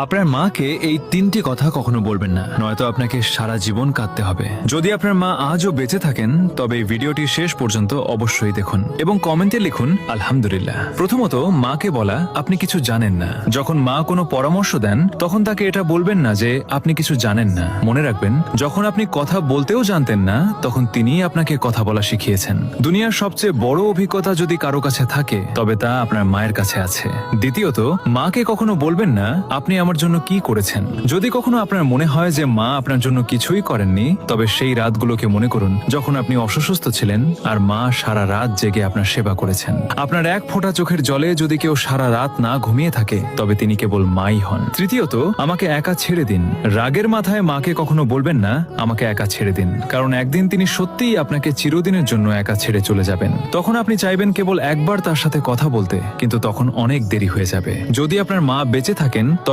আপনার মাকে এই তিনটি কথা কখনো বলবেন না, নয়তো আপনাকে সারা জীবন কাঁদতে হবে। যদি আপনার মা আজও বেঁচে থাকেন তবে এই ভিডিওটি শেষ পর্যন্ত অবশ্যই দেখুন এবং কমেন্টে লিখুন আলহামদুলিল্লাহ। প্রথমত, মাকে বলা আপনি কিছু জানেন না। যখন মা কোনো পরামর্শ দেন তখন তাকে এটা বলবেন না যে আপনি কিছু জানেন না। মনে রাখবেন, যখন আপনি কথা বলতেও জানতেন না তখন তিনিই আপনাকে কথা বলা শিখিয়েছেন। দুনিয়ার সবচেয়ে বড় অভিজ্ঞতা যদি কারো কাছে থাকে তবে তা আপনার মায়ের কাছে আছে। দ্বিতীয়ত, মাকে কখনো বলবেন না আপনি আমার জন্য কি করেছেন। যদি কখনো আপনার মনে হয় যে মা আপনার জন্য কিছুই করেননি, তবে সেই রাতগুলোকে মনে করুন যখন আপনি অসুস্থ ছিলেন আর মা সারা রাত জেগে আপনার সেবা করেছেন। আপনার এক ফোঁটা চোখের জলে যদি কেউ সারা রাত না ঘুমিয়ে থাকে তবে তিনি কেবল মাই হন। তৃতীয়ত, আমাকে একা ছেড়ে দিন। রাগের মাথায় মাকে কখনো বলবেন না আমাকে একা ছেড়ে দিন, কারণ একদিন তিনি সত্যিই আপনাকে চিরদিনের জন্য একা ছেড়ে চলে যাবেন। তখন আপনি চাইবেন কেবল একবার তার সাথে কথা বলতে, কিন্তু তখন অনেক দেরি হয়ে যাবে। যদি আপনার মা বেঁচে থাকেন তবে